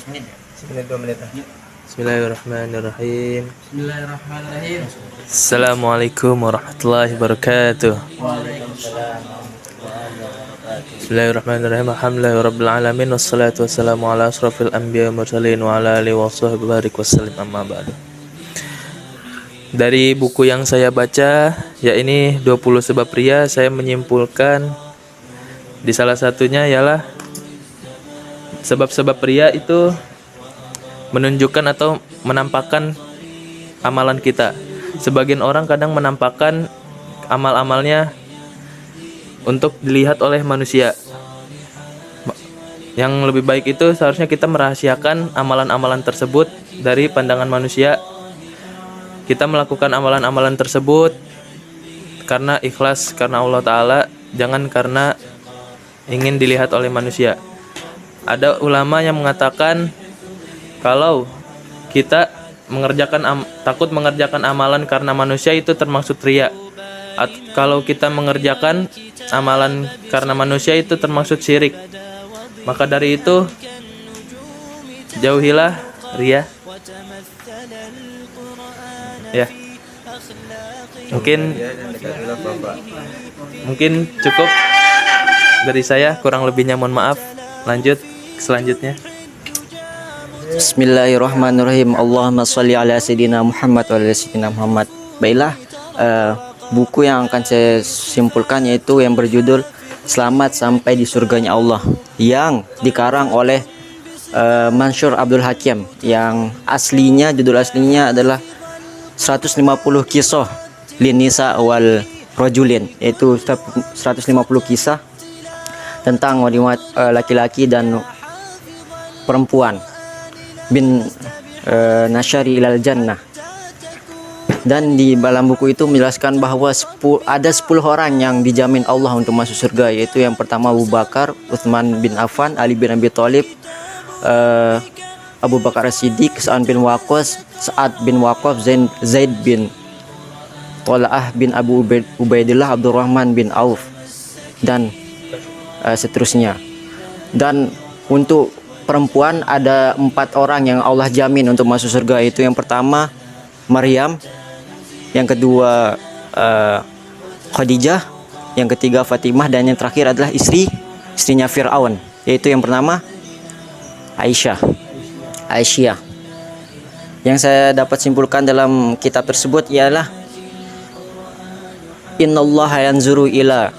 menit ya? 2 menit. Bismillahirrahmanirrahim. Bismillahirrahmanirrahim. Assalamualaikum warahmatullahi wabarakatuh. Waalaikumsalam. Bismillahirrahmanirrahim. Alhamdulillahirabbil alamin wassalatu wassalamu ala asrofil anbiya'i wal mursalin wa ala alihi washabbihi barik wasallim amma ba'du. Dari buku yang saya baca, ya ini 20 sebab pria, saya menyimpulkan di salah satunya ialah sebab-sebab pria itu menunjukkan atau menampakkan amalan kita. Sebagian orang kadang menampakkan amal-amalnya untuk dilihat oleh manusia. Yang lebih baik itu seharusnya kita merahasiakan amalan-amalan tersebut dari pandangan manusia. Kita melakukan amalan-amalan tersebut karena ikhlas, karena Allah Ta'ala, jangan karena ingin dilihat oleh manusia. Ada ulama yang mengatakan kalau kita takut mengerjakan amalan karena manusia itu termasuk riya. Kalau kita mengerjakan amalan karena manusia itu termasuk syirik. Maka dari itu jauhilah riya. Ya. Mungkin cukup dari saya, kurang lebihnya mohon maaf. Lanjut selanjutnya. Bismillahirrahmanirrahim. Allahumma sholli ala sayyidina Muhammad wa ala sayyidina Muhammad. Baiklah, buku yang akan saya simpulkan yaitu yang berjudul Selamat Sampai di Surganya Allah, yang dikarang oleh Mansur Abdul Hakim, yang judul aslinya adalah 150 kisah linisa wal rajulin, yaitu 150 kisah tentang wanita laki-laki dan perempuan bin nasyari ilal jannah. Dan di dalam buku itu menjelaskan bahwa ada 10 orang yang dijamin Allah untuk masuk surga, yaitu yang pertama Abu Bakar, Utsman bin Affan, Ali bin Abi Thalib, Abu Bakar As-Siddiq, Sa'ad bin Waqqas, Zaid bin Tal'ah bin Abu Ubaidillah, Abdurrahman bin Auf, dan seterusnya. Dan untuk perempuan ada 4 orang yang Allah jamin untuk masuk surga, itu yang pertama Maryam, yang kedua Khadijah, yang ketiga Fatimah, dan yang terakhir adalah istrinya Fir'aun, yaitu yang pertama Aisyah. Yang saya dapat simpulkan dalam kitab tersebut ialah innallaha yanzuru ila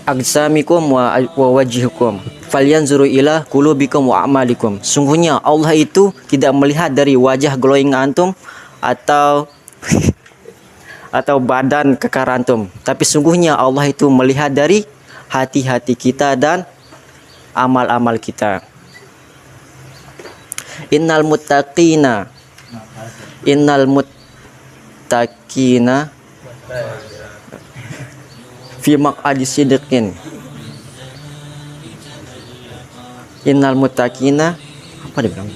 ajsamikum wa wajhikum falyanzuru ila qulubikum wa a'malikum. Sungguhnya Allah itu tidak melihat dari wajah glowing antum atau badan kekar antum, tapi sungguhnya Allah itu melihat dari hati-hati kita dan amal-amal kita. Innal muttaqina fi maq'adi sidqin. Innal muttaqina, apa dia bilang?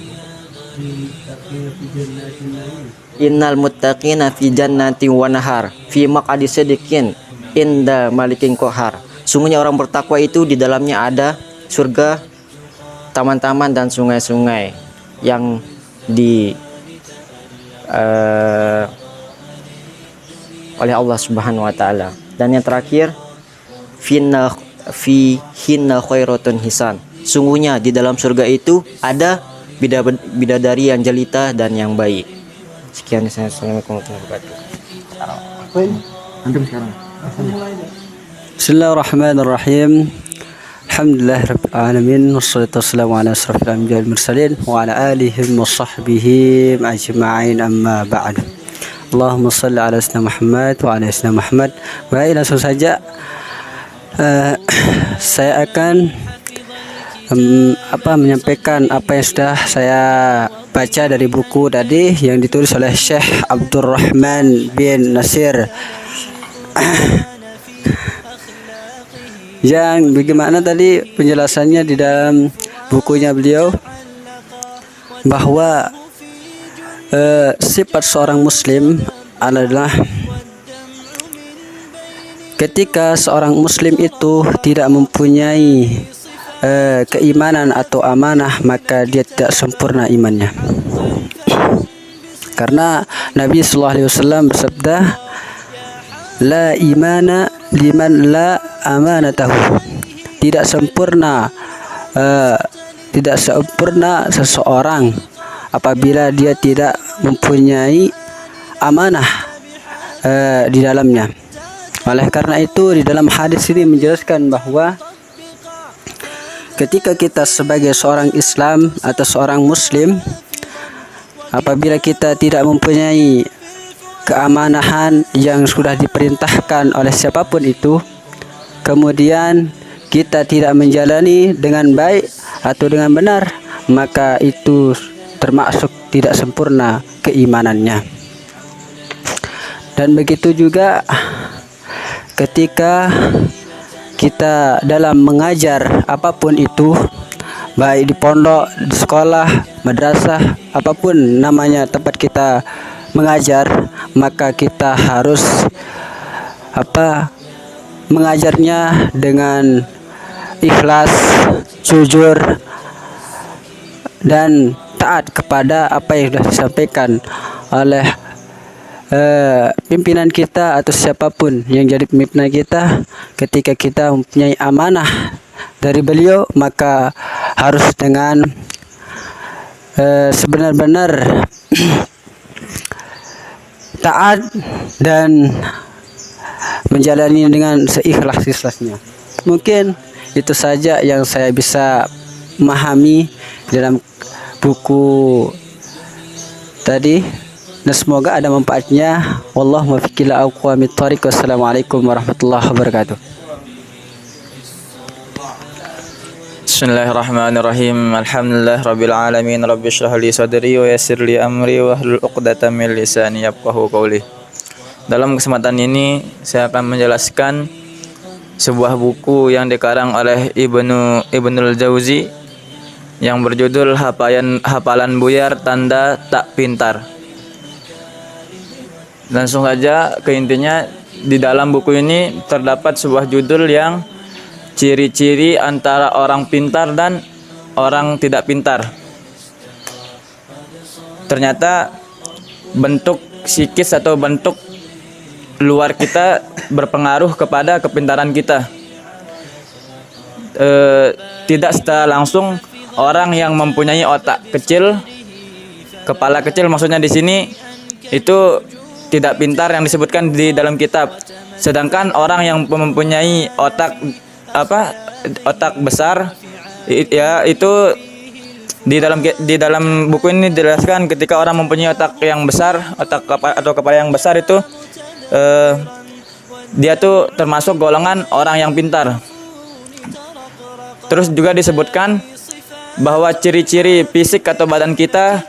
Innal muttaqina fi jannatin wa nahar fi maq'adi sidqin inda malikin qahar. Sungguhnya orang bertakwa itu di dalamnya ada surga, taman-taman dan sungai-sungai yang oleh Allah Subhanahu wa taala. Dan yang terakhir fi hinna khairatun hisan. Sungguhnya di dalam surga itu ada bidadari yang jelita dan yang baik. Sekian, assalamualaikum warahmatullahi wabarakatuh. Antum sekarang. Bismillahirrahmanirrahim. Alhamdulillahirabbil alamin wassalatu wassalamu ala asrofil anbiya'i wal mursalin wa ala alihi wa sahbihi ajma'in, amma ba'du. Allahumma shalli ala sayyidina Muhammad wa ala sayyidina Muhammad. Baik, langsung saja saya akan menyampaikan apa yang sudah saya baca dari buku tadi yang ditulis oleh Syekh Abdurrahman bin Nasir. Yang bagaimana tadi penjelasannya di dalam bukunya beliau, bahwa sifat seorang muslim adalah ketika seorang muslim itu tidak mempunyai keimanan atau amanah, maka dia tidak sempurna imannya. Karena Nabi sallallahu alaihi wasallam bersabda, la imana liman la amanatahu. Tidak sempurna seseorang apabila dia tidak mempunyai amanah di dalamnya. Oleh karena itu, di dalam hadis ini menjelaskan bahwa ketika kita sebagai seorang Islam atau seorang Muslim, apabila kita tidak mempunyai keamanahan yang sudah diperintahkan oleh siapapun itu, kemudian kita tidak menjalani dengan baik atau dengan benar, maka itu termasuk tidak sempurna keimanannya. Dan begitu juga ketika kita dalam mengajar apapun itu, baik di pondok, di sekolah, madrasah, apapun namanya tempat kita mengajar, maka kita harus mengajarnya dengan ikhlas, jujur, dan taat kepada apa yang sudah disampaikan oleh pimpinan kita atau siapapun yang jadi pimpinan kita. Ketika kita mempunyai amanah dari beliau, maka harus dengan sebenar-benar taat dan menjalani dengan seikhlas-ikhlasnya. Mungkin itu saja yang saya bisa memahami dalam buku tadi. Dan semoga ada manfaatnya. Wallahu muwaffiq ila aqwamit thoriq. Wassalamualaikum warahmatullahi wabarakatuh. Bismillahirrahmanirrahim. Alhamdulillah rabbil alamin. Rabbi shrah li sadri wa yassir li amri wa hlul 'uqdatam min lisani yafqahu qawli. Dalam kesempatan ini saya akan menjelaskan sebuah buku yang dikarang oleh Ibnul Jauzi yang berjudul Hafalan Buyar Tanda Tak Pintar. Langsung saja ke intinya. Di dalam buku ini terdapat sebuah judul yang ciri-ciri antara orang pintar dan orang tidak pintar. Ternyata bentuk psikis atau bentuk luar kita berpengaruh kepada kepintaran kita. Tidak secara langsung orang yang mempunyai otak kecil, kepala kecil maksudnya di sini, itu tidak pintar yang disebutkan di dalam kitab. Sedangkan orang yang mempunyai otak besar, ya itu di dalam buku ini dijelaskan ketika orang mempunyai otak yang besar, kepala yang besar itu dia tuh termasuk golongan orang yang pintar. Terus juga disebutkan bahwa ciri-ciri fisik atau badan kita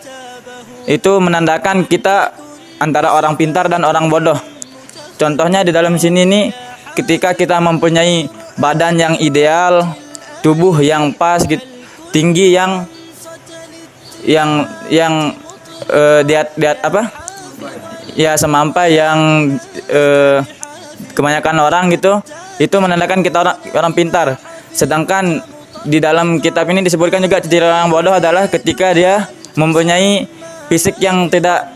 itu menandakan kita antara orang pintar dan orang bodoh. Contohnya di dalam sini nih, ketika kita mempunyai badan yang ideal, tubuh yang pas, tinggi yang semampai yang kebanyakan orang gitu, itu menandakan kita orang pintar. Sedangkan di dalam kitab ini disebutkan juga ciri orang bodoh adalah ketika dia mempunyai fisik yang tidak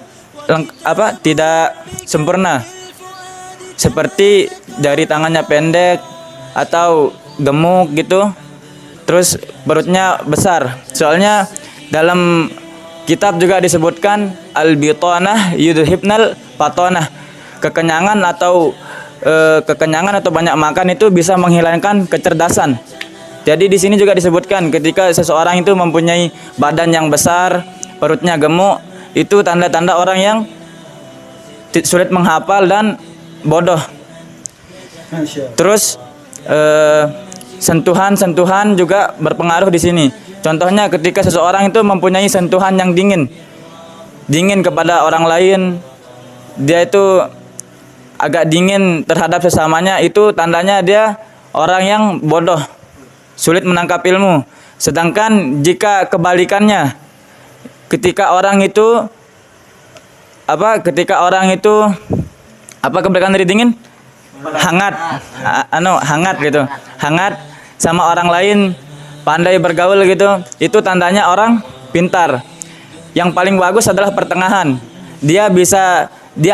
sempurna, seperti jari tangannya pendek atau gemuk gitu, terus perutnya besar. Soalnya dalam kitab juga disebutkan al-bitanah yudhibnal patonah, kekenyangan atau banyak makan itu bisa menghilangkan kecerdasan. Jadi di sini juga disebutkan ketika seseorang itu mempunyai badan yang besar, perutnya gemuk, itu tanda-tanda orang yang sulit menghafal dan bodoh. Terus sentuhan juga berpengaruh di sini. Contohnya ketika seseorang itu mempunyai sentuhan yang dingin kepada orang lain, dia itu agak dingin terhadap sesamanya, itu tandanya dia orang yang bodoh, sulit menangkap ilmu. Sedangkan jika kebalikannya, ketika orang itu kebalikan dari dingin? Hangat gitu. Hangat sama orang lain, pandai bergaul gitu, itu tandanya orang pintar. Yang paling bagus adalah pertengahan. Dia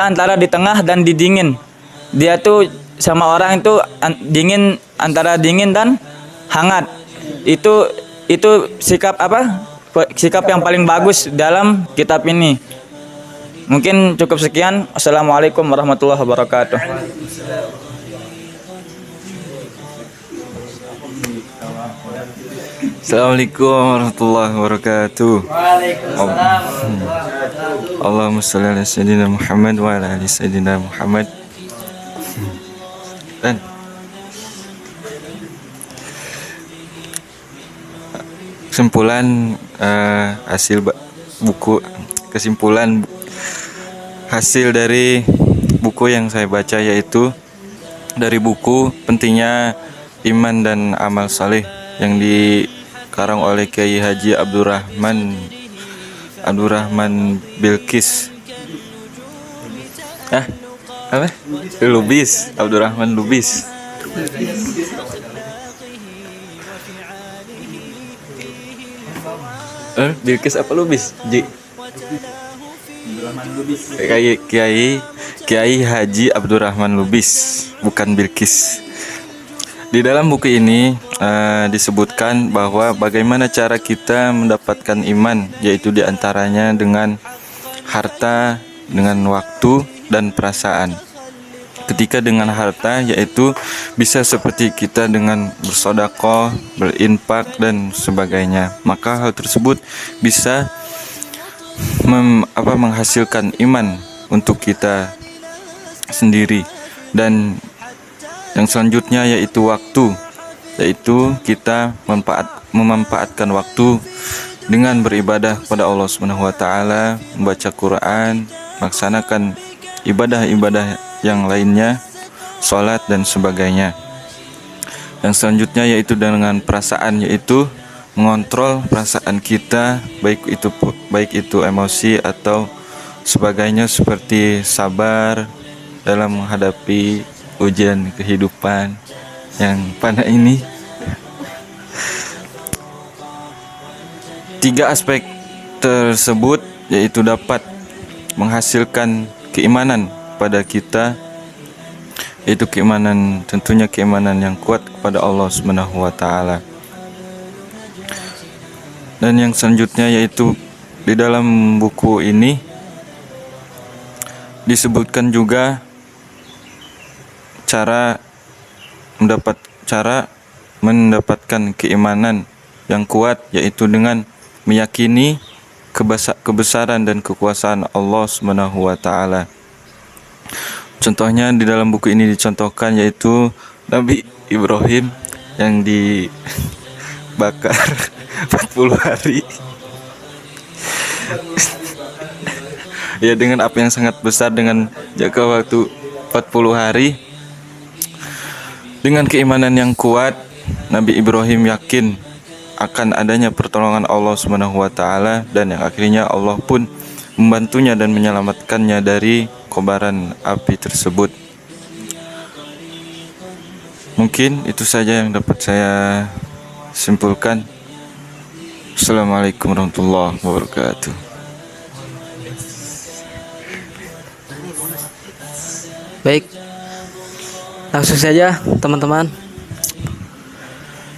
antara di tengah dan di dingin. Dia tuh sama orang itu dingin, antara dingin dan hangat. Itu sikap apa? Sikap yang paling bagus dalam kitab ini. Mungkin cukup sekian. Assalamualaikum warahmatullahi wabarakatuh. Assalamualaikum warahmatullahi wabarakatuh. Allahumma shalli ala sayyidina Muhammad wa ala ali sayyidina Muhammad. Dan kesimpulan hasil dari buku yang saya baca, yaitu dari buku Pentingnya Iman dan Amal Saleh yang dikarang oleh Kiai Haji Abdurrahman Bilqis. Abdurrahman Lubis. Bilqis apa Lubis? Kiai Haji Abdurrahman Lubis, bukan Bilqis. Di dalam buku ini disebutkan bahwa bagaimana cara kita mendapatkan iman, yaitu diantaranya dengan harta, dengan waktu, dan perasaan. Ketika dengan harta, yaitu bisa seperti kita dengan bersedekah, berinfak, dan sebagainya. Maka hal tersebut bisa menghasilkan iman untuk kita sendiri. Dan yang selanjutnya yaitu waktu, yaitu kita memanfaatkan waktu dengan beribadah kepada Allah Subhanahu wa taala, membaca Quran, melaksanakan ibadah-ibadah yang lainnya, sholat dan sebagainya. Yang selanjutnya yaitu dengan perasaan, yaitu mengontrol perasaan kita, baik itu emosi atau sebagainya, seperti sabar dalam menghadapi ujian kehidupan yang pada ini. 3 aspek tersebut yaitu dapat menghasilkan keimanan pada kita, yaitu tentunya keimanan yang kuat kepada Allah Subhanahu wa taala. Dan yang selanjutnya yaitu di dalam buku ini disebutkan juga cara mendapatkan keimanan yang kuat, yaitu dengan meyakini kebesaran dan kekuasaan Allah Subhanahu wa taala. Contohnya di dalam buku ini dicontohkan yaitu Nabi Ibrahim yang dibakar 40 hari. Ya, dengan api yang sangat besar dengan jangka waktu 40 hari. Dengan keimanan yang kuat, Nabi Ibrahim yakin akan adanya pertolongan Allah Subhanahu wa taala, dan yang akhirnya Allah pun membantunya dan menyelamatkannya dari kobaran api tersebut. Mungkin itu saja yang dapat saya simpulkan. Assalamualaikum warahmatullahi wabarakatuh. Baik, langsung saja teman-teman.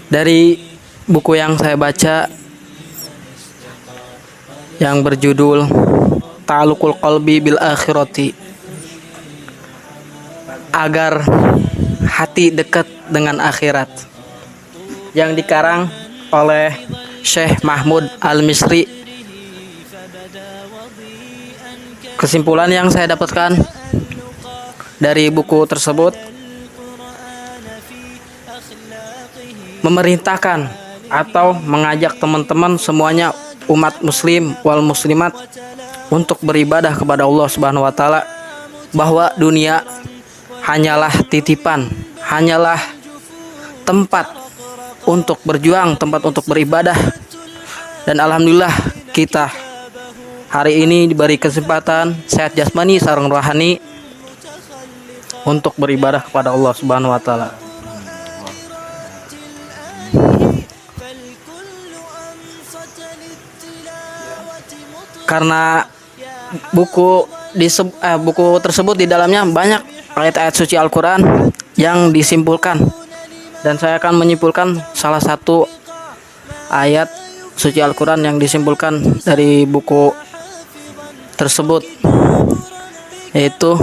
Dari buku yang saya baca yang berjudul Ta'alluqul Qalbi bil Akhirati, agar hati dekat dengan akhirat, yang dikarang oleh Syekh Mahmud Al-Misri. Kesimpulan yang saya dapatkan dari buku tersebut memerintahkan atau mengajak teman-teman semuanya, umat muslim wal muslimat, untuk beribadah kepada Allah Subhanahu wa taala, bahwa dunia hanyalah titipan, hanyalah tempat untuk berjuang, tempat untuk beribadah. Dan alhamdulillah kita hari ini diberi kesempatan sehat jasmani sareng rohani untuk beribadah kepada Allah Subhanahu wa taala. karena buku tersebut di dalamnya banyak ayat-ayat suci Al-Quran yang disimpulkan, dan saya akan menyimpulkan salah satu ayat suci Al-Quran yang disimpulkan dari buku tersebut, yaitu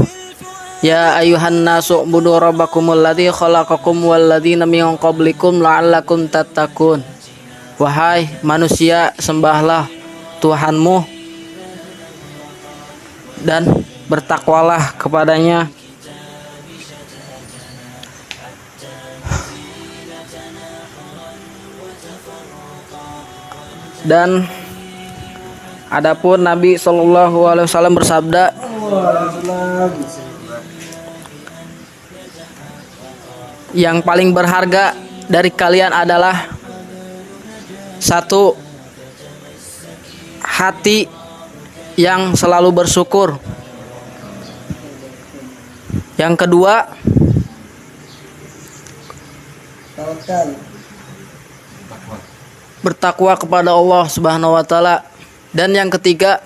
ya ayuhan nasu budu rabbakumul ladzi khalaqakum wal ladzina min qablikum la'allakum tattaqun. Wahai manusia, sembahlah Tuhanmu dan bertakwalah kepadanya. Dan adapun Nabi Shallallahu Alaihi Wasallam bersabda, yang paling berharga dari kalian adalah satu, hati yang selalu bersyukur. Yang kedua, bertakwa kepada Allah Subhanahu wa taala. Dan yang ketiga,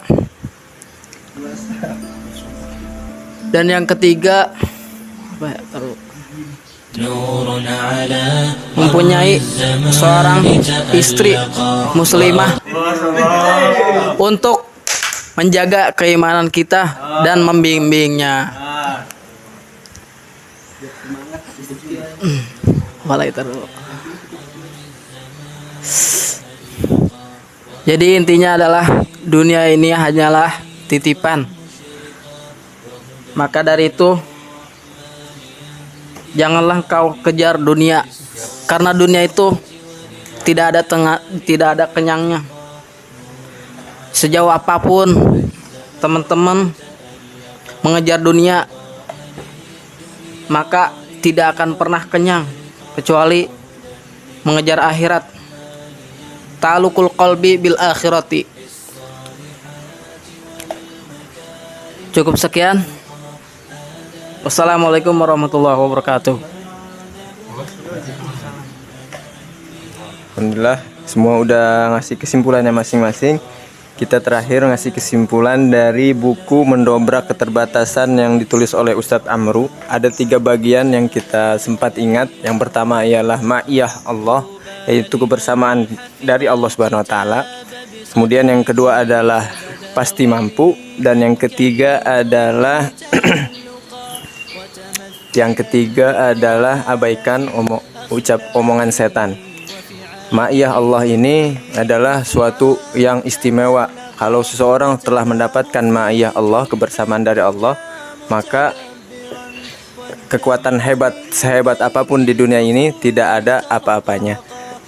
mempunyai seorang istri muslimah untuk menjaga keimanan kita dan membimbingnya. Jadi intinya adalah dunia ini hanyalah titipan. Maka dari itu janganlah kau kejar dunia, karena dunia itu tidak ada kenyangnya. Sejauh apapun teman-teman mengejar dunia, maka tidak akan pernah kenyang kecuali mengejar akhirat. Ta'alluqul qalbi bil akhirati. Cukup sekian. Wassalamualaikum warahmatullahi wabarakatuh. Alhamdulillah, semua udah ngasih kesimpulannya masing-masing. Kita terakhir ngasih kesimpulan dari buku Mendobrak Keterbatasan yang ditulis oleh Ustadz Amru. Ada 3 bagian yang kita sempat ingat. Yang pertama ialah ma'iyah Allah, yaitu kebersamaan dari Allah Subhanahu wa taala. Kemudian yang kedua adalah pasti mampu, dan yang ketiga adalah abaikan omongan setan. Ma'iyah Allah ini adalah suatu yang istimewa. Kalau seseorang telah mendapatkan ma'iyah Allah, kebersamaan dari Allah, maka kekuatan sehebat apapun di dunia ini tidak ada apa-apanya.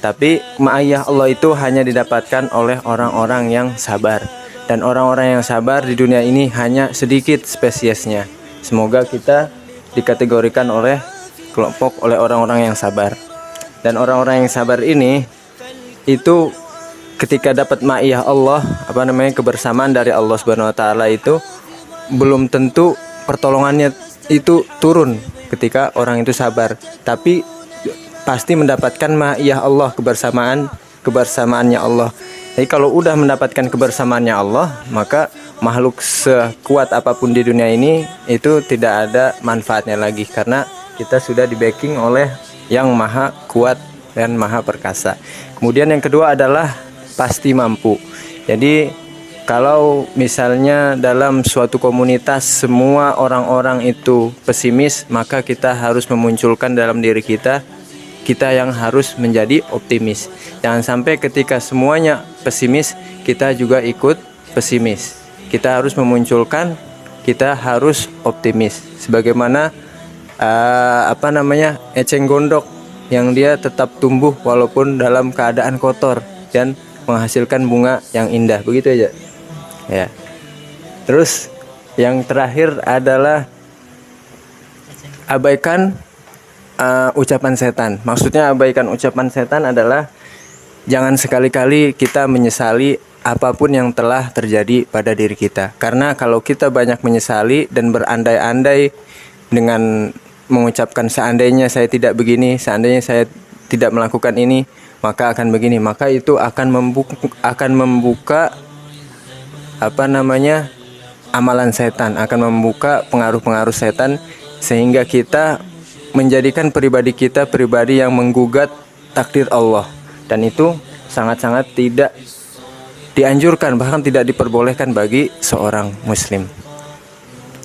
Tapi ma'iyah Allah itu hanya didapatkan oleh orang-orang yang sabar. Dan orang-orang yang sabar di dunia ini hanya sedikit spesiesnya. Semoga kita dikategorikan oleh orang-orang yang sabar. Dan orang-orang yang sabar ini itu ketika dapat ma'iyah Allah, kebersamaan dari Allah Subhanahu wa taala, itu belum tentu pertolongannya itu turun ketika orang itu sabar, tapi pasti mendapatkan ma'iyah Allah, kebersamaannya Allah. Jadi kalau udah mendapatkan kebersamaannya Allah, maka makhluk sekuat apapun di dunia ini itu tidak ada manfaatnya lagi, karena kita sudah di backing oleh yang maha kuat dan maha perkasa. Kemudian yang kedua adalah pasti mampu. Jadi kalau misalnya dalam suatu komunitas semua orang-orang itu pesimis, maka kita harus memunculkan dalam diri kita yang harus menjadi optimis. Jangan sampai ketika semuanya pesimis, kita juga ikut pesimis. Kita harus memunculkan, kita harus optimis. Sebagaimana eceng gondok yang dia tetap tumbuh walaupun dalam keadaan kotor dan menghasilkan bunga yang indah. Begitu aja. Ya. Terus yang terakhir adalah abaikan ucapan setan. Maksudnya abaikan ucapan setan adalah jangan sekali-kali kita menyesali apapun yang telah terjadi pada diri kita. Karena kalau kita banyak menyesali dan berandai-andai dengan mengucapkan seandainya saya tidak begini, seandainya saya tidak melakukan ini, maka akan begini, maka itu akan membuka amalan setan, akan membuka pengaruh-pengaruh setan sehingga kita menjadikan pribadi kita pribadi yang menggugat takdir Allah, dan itu sangat-sangat tidak dianjurkan, bahkan tidak diperbolehkan bagi seorang muslim.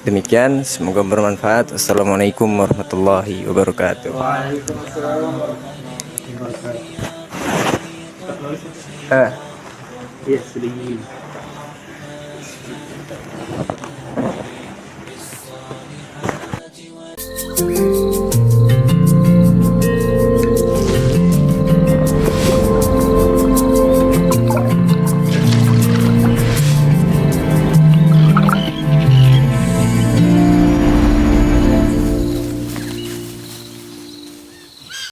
Demikian, semoga bermanfaat. Assalamualaikum warahmatullahi wabarakatuh. Yes,